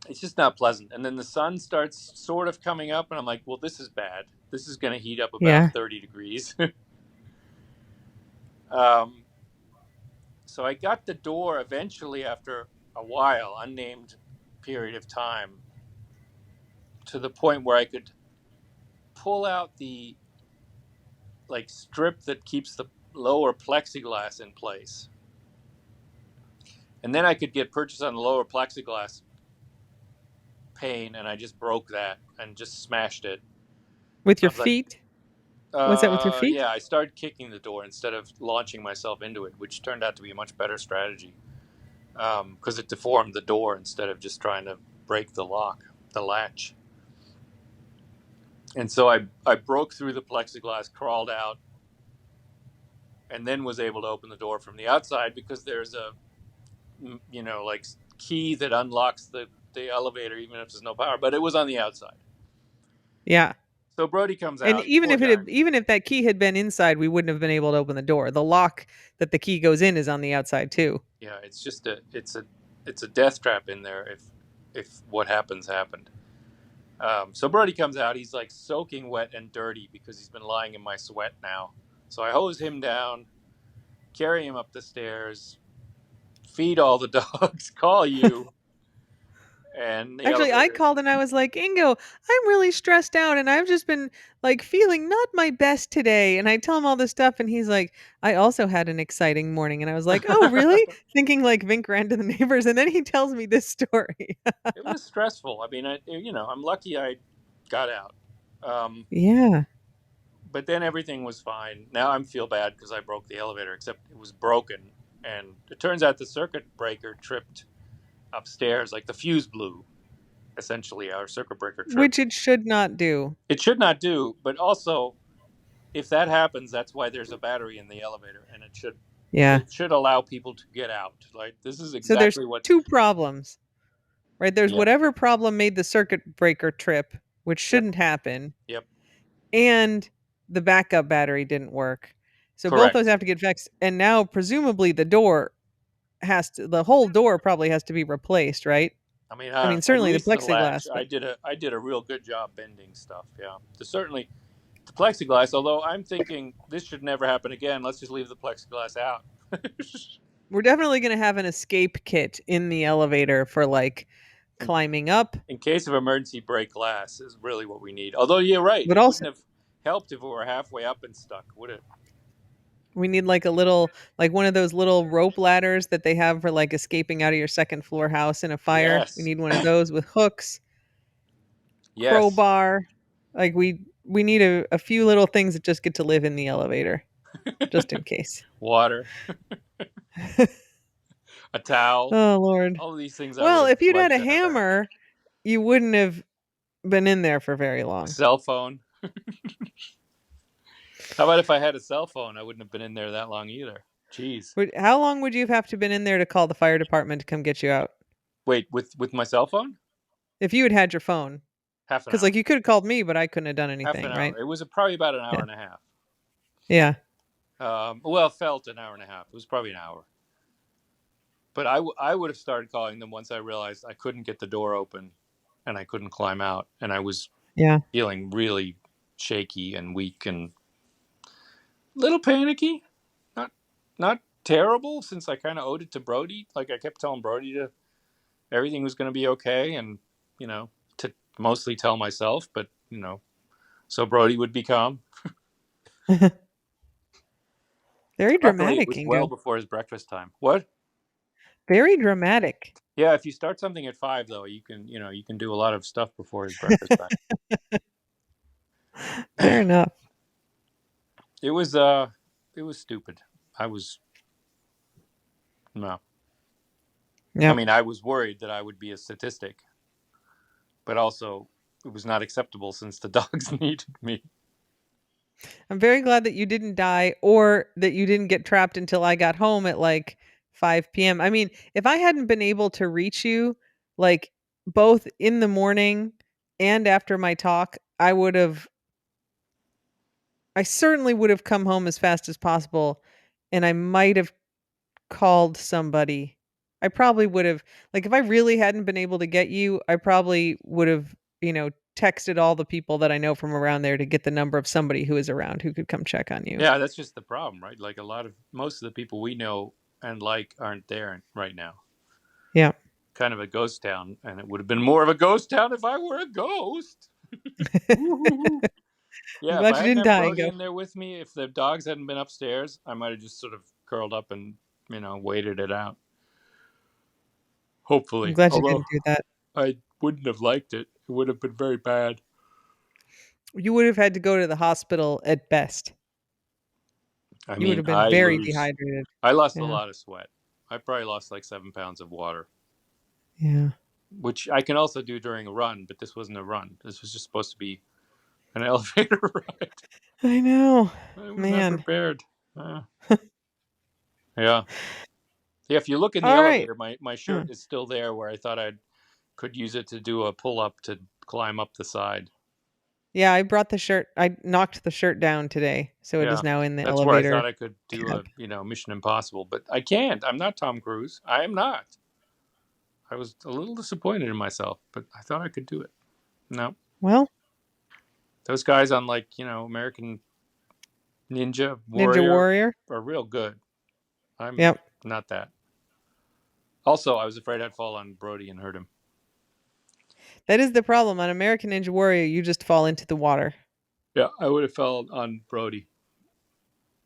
Speaker 2: It's just not pleasant. And then the sun starts sort of coming up, and I'm like, well, this is bad. This is going to heat up about
Speaker 1: Yeah.
Speaker 2: 30 degrees. um, so I got the door eventually after a while, unnamed period of time, to the point where I could pull out the like strip that keeps the lower plexiglass in place. And then I could get purchase on the lower plexiglass pane, and I just broke that and just smashed it.
Speaker 1: With
Speaker 2: I
Speaker 1: your
Speaker 2: was like,
Speaker 1: feet? Was that with your feet?
Speaker 2: yeah, I started kicking the door instead of launching myself into it, which turned out to be a much better strategy because it deformed the door instead of just trying to break the lock, the latch. And so I broke through the plexiglass, crawled out, and then was able to open the door from the outside because there's a, like key that unlocks the elevator even if there's no power, but it was on the outside.
Speaker 1: Yeah.
Speaker 2: So Brody comes
Speaker 1: And
Speaker 2: out, poor guy.
Speaker 1: even if that key had been inside, we wouldn't have been able to open the door. The lock that the key goes in is on the outside too.
Speaker 2: Yeah, it's a death trap in there if what happens happened. So Brody comes out. He's like soaking wet and dirty because he's been lying in my sweat now. So I hose him down, carry him up the stairs, feed all the dogs, call you, and the
Speaker 1: Actually, I
Speaker 2: elevator.
Speaker 1: called and I was like, "Ingo, I'm really stressed out and I've just been like feeling not my best today." And I tell him all this stuff and he's like, "I also had an exciting morning." And I was like, "Oh, really?" Thinking like Vink ran to the neighbors and then he tells me this story.
Speaker 2: It was stressful. I mean, I'm lucky I got out. Um,
Speaker 1: Yeah.
Speaker 2: but then everything was fine. Now I feel bad because I broke the elevator, except it was broken, and it turns out the circuit breaker tripped upstairs, like the fuse blew. Essentially, our circuit breaker
Speaker 1: Which
Speaker 2: tripped.
Speaker 1: it should not do.
Speaker 2: It should not do, but also, if that happens, that's why there's a battery in the elevator, and it should
Speaker 1: Yeah.
Speaker 2: it should allow people to get out. Like this is
Speaker 1: So there's
Speaker 2: exactly what.
Speaker 1: two problems, right? There's
Speaker 2: Yeah.
Speaker 1: whatever problem made the circuit breaker trip, which
Speaker 2: Yep.
Speaker 1: shouldn't happen,
Speaker 2: Yep.
Speaker 1: and the backup battery didn't work. So both those
Speaker 2: Correct.
Speaker 1: have to get fixed. And now presumably the whole door probably has to be replaced, right?
Speaker 2: I mean,
Speaker 1: I mean,
Speaker 2: at
Speaker 1: certainly the
Speaker 2: least the latch.
Speaker 1: plexiglass, but
Speaker 2: I did a real good job bending stuff. Yeah. Certainly the plexiglass. Although I'm thinking this should never happen again. Let's just leave the plexiglass out.
Speaker 1: we're definitely going to have an escape kit in the elevator for like
Speaker 2: in,
Speaker 1: climbing up,
Speaker 2: in case of emergency, break glass is really what we need. Although you're right,
Speaker 1: but
Speaker 2: it
Speaker 1: also
Speaker 2: wouldn't have helped if we were halfway up and stuck, would it?
Speaker 1: we need like a little like one of those little rope ladders that they have for like escaping out of your second floor house in a fire. We
Speaker 2: Yes.
Speaker 1: need one of those with hooks,
Speaker 2: Yes.
Speaker 1: crowbar. Like we need a few little things that just get to live in the elevator just in case.
Speaker 2: Water, a towel.
Speaker 1: Oh Lord.
Speaker 2: All of these things I would
Speaker 1: Well,
Speaker 2: have
Speaker 1: if you'd had
Speaker 2: liked
Speaker 1: a
Speaker 2: to have had.
Speaker 1: hammer, you wouldn't have been in there for very
Speaker 2: A
Speaker 1: long.
Speaker 2: cell phone. How about if I had a cell phone? I wouldn't have been in there that long either. Jeez.
Speaker 1: How long would you have to been in there to call the fire department to come get you out?
Speaker 2: Wait, with my cell phone?
Speaker 1: If you had your phone,
Speaker 2: Half an
Speaker 1: because like
Speaker 2: hour.
Speaker 1: you could have called me, but I couldn't have done
Speaker 2: Half an
Speaker 1: anything, right?
Speaker 2: hour. It was probably about an hour
Speaker 1: Yeah,
Speaker 2: and a half.
Speaker 1: yeah.
Speaker 2: Well, felt an hour and a half. It was probably an hour. But I would have started calling them once I realized I couldn't get the door open and I couldn't climb out. And I was
Speaker 1: Yeah.
Speaker 2: feeling really shaky and weak and a little panicky. Not not terrible since I kind of owed it to Brody. Like I kept telling Brody to everything was going to be okay, and you know to mostly tell myself, but so Brody would be calm.
Speaker 1: Very
Speaker 2: Luckily, it
Speaker 1: dramatic,
Speaker 2: was well
Speaker 1: Ingo.
Speaker 2: before his breakfast time. What?
Speaker 1: Very dramatic.
Speaker 2: Yeah, if you start something at 5, though, you can do a lot of stuff before his breakfast
Speaker 1: Fair
Speaker 2: time.
Speaker 1: enough.
Speaker 2: it was it was stupid. I was no. I
Speaker 1: Yep.
Speaker 2: mean, I was worried that I would be a statistic, but also it was not acceptable since the dogs needed me.
Speaker 1: I'm very glad that you didn't die or that you didn't get trapped until I got home at like 5 p.m. I mean, if I hadn't been able to reach you, like both in the morning and after my talk, I certainly would have come home as fast as possible and I might have called somebody. I probably would have, like, if I really hadn't been able to get you, I probably would have, texted all the people that I know from around there to get the number of somebody who is around who could come check on you.
Speaker 2: Yeah, that's just the problem, right? Like most of the people we know and like aren't there right now.
Speaker 1: Yeah.
Speaker 2: Kind of a ghost town, and it would have been more of a ghost town if I were a ghost. Woo-hoo-hoo.
Speaker 1: I'm
Speaker 2: Yeah, if
Speaker 1: glad
Speaker 2: I
Speaker 1: you
Speaker 2: hadn't
Speaker 1: didn't
Speaker 2: had
Speaker 1: die and
Speaker 2: Brody
Speaker 1: go.
Speaker 2: in there with me, if the dogs hadn't been upstairs, I might have just sort of curled up and waited it out.
Speaker 1: I'm
Speaker 2: Hopefully,
Speaker 1: glad you
Speaker 2: although
Speaker 1: didn't do that.
Speaker 2: I wouldn't have liked it. It would have been very bad.
Speaker 1: You would have had to go to the hospital at best.
Speaker 2: I
Speaker 1: You would
Speaker 2: mean,
Speaker 1: have been very dehydrated.
Speaker 2: I lost a
Speaker 1: Yeah.
Speaker 2: lot of sweat. I probably lost like 7 pounds of water,
Speaker 1: Yeah.
Speaker 2: which I can also do during a run, but this wasn't a run. This was just supposed to be an elevator ride.
Speaker 1: I know.
Speaker 2: I was not
Speaker 1: Man.
Speaker 2: prepared. Yeah. Yeah, if you look in the
Speaker 1: All right.
Speaker 2: elevator, my
Speaker 1: Uh,
Speaker 2: shirt is still there where I thought I could use it to do a pull up to climb up the side.
Speaker 1: yeah, I brought the shirt. I knocked the shirt down today, so it is
Speaker 2: Yeah.
Speaker 1: now in the
Speaker 2: That's where I thought
Speaker 1: elevator
Speaker 2: I could do
Speaker 1: tab.
Speaker 2: a, Mission Impossible, but I can't. I'm not Tom Cruise. I am not. I was a little disappointed in myself, but I thought I could do it. No.
Speaker 1: Well,
Speaker 2: Those guys on like, American Ninja
Speaker 1: Ninja
Speaker 2: Warrior
Speaker 1: Warrior.
Speaker 2: are real good. I'm
Speaker 1: Yep.
Speaker 2: not that. Also, I was afraid I'd fall on Brody and hurt him.
Speaker 1: That is the problem. On American Ninja Warrior, you just fall into the water.
Speaker 2: Yeah, I would have fell on Brody.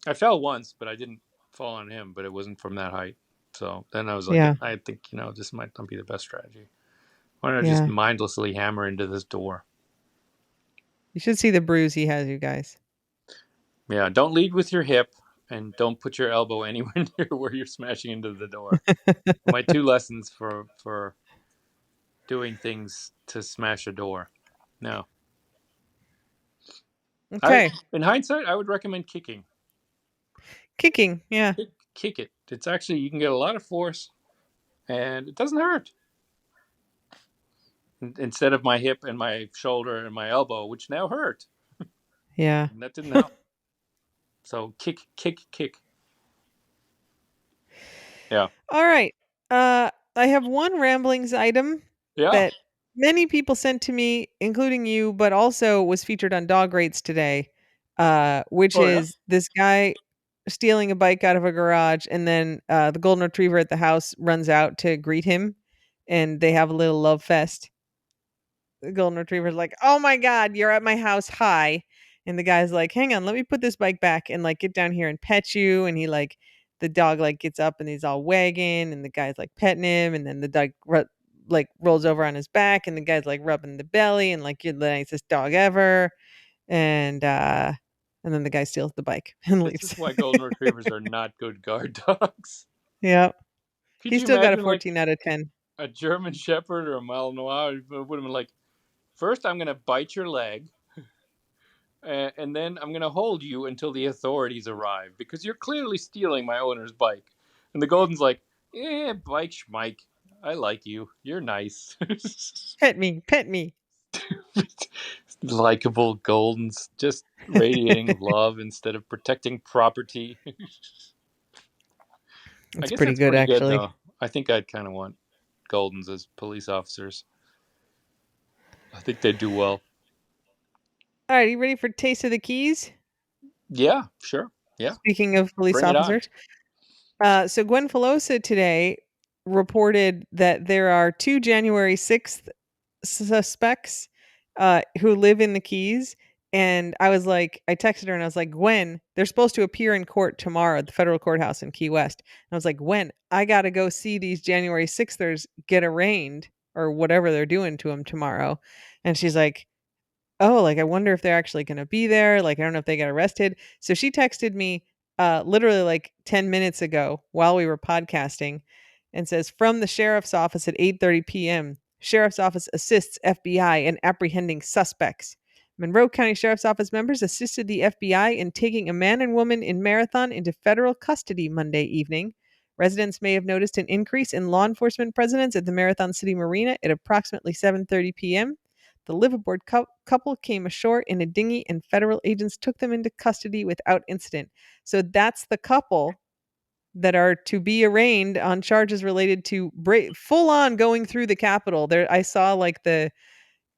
Speaker 2: I fell once, but I didn't fall on him, but it wasn't from that height. So then I was like,
Speaker 1: Yeah.
Speaker 2: I think, this might not be the best strategy. Why don't I just
Speaker 1: Yeah.
Speaker 2: mindlessly hammer into this door?
Speaker 1: You should see the bruise he has, you guys.
Speaker 2: Yeah, don't lead with your hip and don't put your elbow anywhere near where you're smashing into the door. My two lessons for doing things to smash a door. No. I
Speaker 1: Okay.
Speaker 2: In hindsight, I would recommend kicking.
Speaker 1: Kicking. Yeah.
Speaker 2: Kick it. It's actually you can get a lot of force and it doesn't hurt. Instead of my hip and my shoulder and my elbow, which now hurt.
Speaker 1: Yeah.
Speaker 2: And that didn't help. So kick, kick, kick. Yeah.
Speaker 1: All right. I have one ramblings item
Speaker 2: Yeah.
Speaker 1: that many people sent to me, including you, but also was featured on Dog Rates today, which
Speaker 2: Oh yeah.
Speaker 1: is this guy stealing a bike out of a garage, and then the golden retriever at the house runs out to greet him, and they have a little love fest. The golden retriever's like, "Oh my god, you're at my house. Hi." And the guy's like, "Hang on, let me put this bike back and like get down here and pet you." And he like the dog like gets up and he's all wagging and the guy's like petting him and then the dog like rolls over on his back and the guy's like rubbing the belly and like you're the nicest dog ever. And and then the guy steals the bike and
Speaker 2: This is
Speaker 1: leaves.
Speaker 2: why golden retrievers are not good guard dogs.
Speaker 1: Yeah.
Speaker 2: Could
Speaker 1: He
Speaker 2: you
Speaker 1: still got a
Speaker 2: imagine like
Speaker 1: 14 out of 10.
Speaker 2: a German Shepherd or a Malinois would have been like, first I'm going to bite your leg, and then I'm going to hold you until the authorities arrive because you're clearly stealing my owner's bike. And the Golden's like, bike schmike. I like you. You're nice.
Speaker 1: Pet me, pet me.
Speaker 2: Likeable Goldens just radiating love instead of protecting property. I
Speaker 1: It's
Speaker 2: guess
Speaker 1: pretty
Speaker 2: that's
Speaker 1: good
Speaker 2: pretty good
Speaker 1: actually.
Speaker 2: though. I think I'd kind of want Goldens as police officers. I think they do well.
Speaker 1: All right, you ready for Taste of the Keys?
Speaker 2: Yeah, sure. Yeah,
Speaker 1: Speaking of police
Speaker 2: bring it on.
Speaker 1: officers. So Gwen Filosa today reported that there are two January 6th suspects who live in the Keys. And I texted her and I was like, Gwen, they're supposed to appear in court tomorrow at the federal courthouse in Key West. And I was like, Gwen, I got to go see these January 6thers get arraigned or whatever they're doing to them tomorrow. And she's like, oh, like I wonder if they're actually going to be there. Like I don't know if they got arrested. So she texted me literally like 10 minutes ago while we were podcasting and says from the sheriff's office at 8:30 p.m. Sheriff's office assists FBI in apprehending suspects. Monroe County Sheriff's Office members assisted the FBI in taking a man and woman in Marathon into federal custody Monday evening. Residents may have noticed an increase in law enforcement presence at the Marathon City Marina at approximately 7:30 p.m. The liveaboard couple came ashore in a dinghy, and federal agents took them into custody without incident. So that's the couple that are to be arraigned on charges related to full on going through the Capitol. There, I saw like the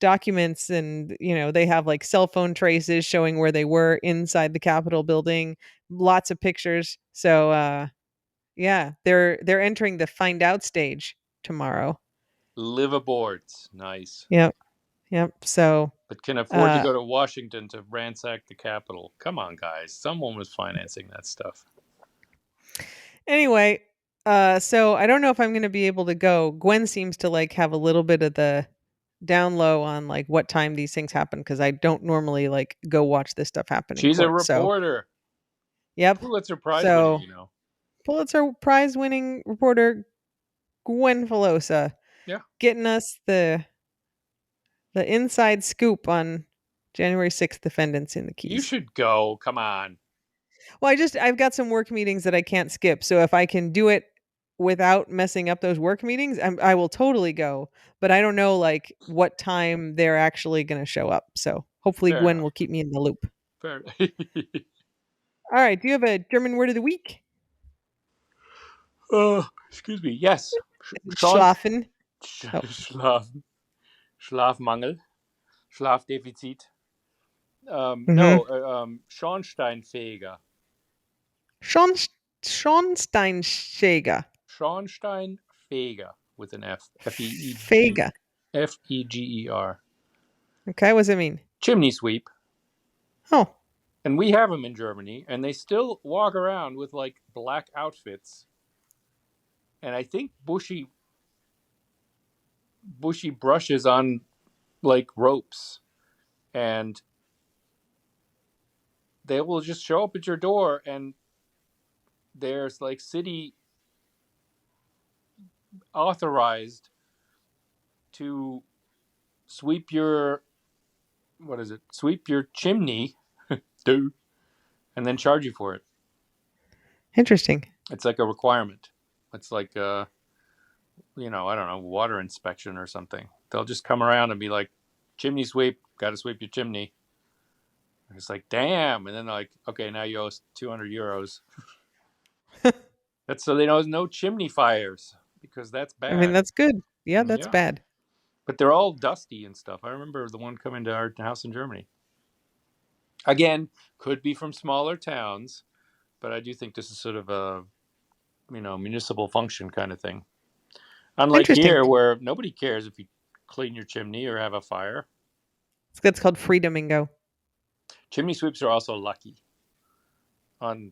Speaker 1: documents, and they have like cell phone traces showing where they were inside the Capitol building. Lots of pictures. So, yeah, they're entering the find out stage tomorrow.
Speaker 2: Liveaboards, nice.
Speaker 1: Yep, yep. So,
Speaker 2: But can afford to
Speaker 1: uh,
Speaker 2: go to Washington to ransack the Capitol. Come on, guys. Someone was financing that stuff.
Speaker 1: anyway, so I don't know if I'm gonna be able to go. Gwen seems to like have a little bit of the down low on like what time these things happen because I don't normally like go watch this stuff happen in
Speaker 2: She's a
Speaker 1: court. So,
Speaker 2: reporter.
Speaker 1: yep.
Speaker 2: Pulitzer Prize winning,
Speaker 1: So
Speaker 2: you know.
Speaker 1: Pulitzer Prize winning reporter Gwen Filosa
Speaker 2: Yeah.
Speaker 1: getting us the inside scoop on January 6th defendants in the
Speaker 2: You
Speaker 1: Keys.
Speaker 2: should go. Come on.
Speaker 1: Well, I've got some work meetings that I can't skip. So if I can do it without messing up those work meetings, I will totally go. But I don't know like what time they're actually going to show up. So hopefully
Speaker 2: Fair
Speaker 1: Gwen will
Speaker 2: enough.
Speaker 1: keep me in the loop.
Speaker 2: Fair.
Speaker 1: All right. Do you have a German word of the week?
Speaker 2: Oh, excuse me. Yes.
Speaker 1: Is it
Speaker 2: Sean.
Speaker 1: schlafen? Oh,
Speaker 2: Schlaf. Schlafmangel. Schlafdefizit.
Speaker 1: mm-hmm.
Speaker 2: No. Schornsteinfeger.
Speaker 1: Schon, Schornsteinfeger.
Speaker 2: Schornsteinfeger with an F.
Speaker 1: Feger.
Speaker 2: Feger.
Speaker 1: Okay. What does it mean?
Speaker 2: Chimney sweep.
Speaker 1: Oh,
Speaker 2: And we have them in Germany, and they still walk around with like black outfits. And I think bushy brushes on like ropes, and they will just show up at your door, and there's like city authorized to sweep your what is it? Sweep your chimney, dude, and then charge you for it.
Speaker 1: interesting.
Speaker 2: It's like a requirement. It's like I don't know, water inspection or something. They'll just come around and be like, chimney sweep, got to sweep your chimney. And it's like, damn. And then they're like, okay, now you owe us 200 euros. That's so they know there's no chimney fires because that's
Speaker 1: I mean,
Speaker 2: bad.
Speaker 1: that's good. Yeah, that's
Speaker 2: Yeah.
Speaker 1: bad.
Speaker 2: But they're all dusty and stuff. I remember the one coming to our house in Germany. Again, could be from smaller towns, but I do think this is sort of a, municipal function kind of thing. Unlike
Speaker 1: Interesting.
Speaker 2: here, where nobody cares if you clean your chimney or have a fire.
Speaker 1: That's called Freedomingo.
Speaker 2: Chimney sweeps are also lucky. On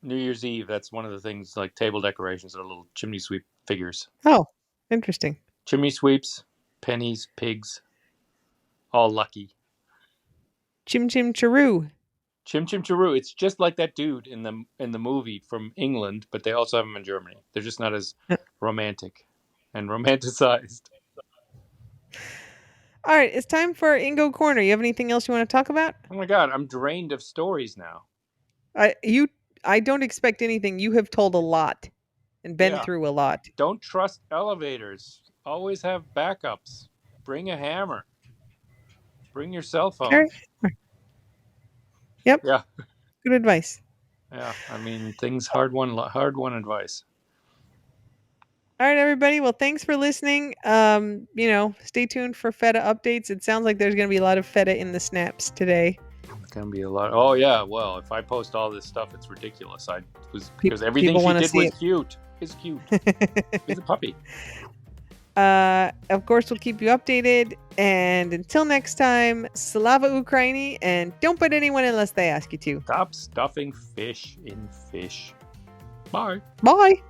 Speaker 2: New Year's Eve, that's one of the things like table decorations are little chimney sweep figures.
Speaker 1: Oh, interesting.
Speaker 2: Chimney sweeps, pennies, pigs, all lucky.
Speaker 1: Chim Chim Chiroo.
Speaker 2: Chim Chim Chiroo. It's just like that dude in the movie from England, but they also have them in Germany. They're just not as romantic and romanticized.
Speaker 1: All right, it's time for Ingo Corner. You have anything else you want to talk about?
Speaker 2: Oh my god, I'm drained of stories now.
Speaker 1: I you I don't expect anything. You have told a lot and been
Speaker 2: Yeah.
Speaker 1: through a lot.
Speaker 2: Don't trust elevators. Always have backups. Bring a hammer. Bring your cell
Speaker 1: All
Speaker 2: phone.
Speaker 1: right. Yep.
Speaker 2: Yeah.
Speaker 1: Good advice.
Speaker 2: Yeah. I mean, things hard won advice.
Speaker 1: All right, everybody. Well, thanks for listening. Stay tuned for Feta updates. It sounds like there's going to be a lot of Feta in the snaps today.
Speaker 2: It's gonna be a lot. Oh yeah. Well, if I post all this stuff, it's ridiculous. I was because everything
Speaker 1: People
Speaker 2: she
Speaker 1: want to
Speaker 2: did
Speaker 1: see
Speaker 2: was
Speaker 1: it.
Speaker 2: cute. Is cute. He's a puppy.
Speaker 1: Of course, we'll keep you updated. And until next time, Slava Ukraini, and don't put anyone unless they ask you to.
Speaker 2: Stop stuffing fish in fish. Bye.
Speaker 1: Bye.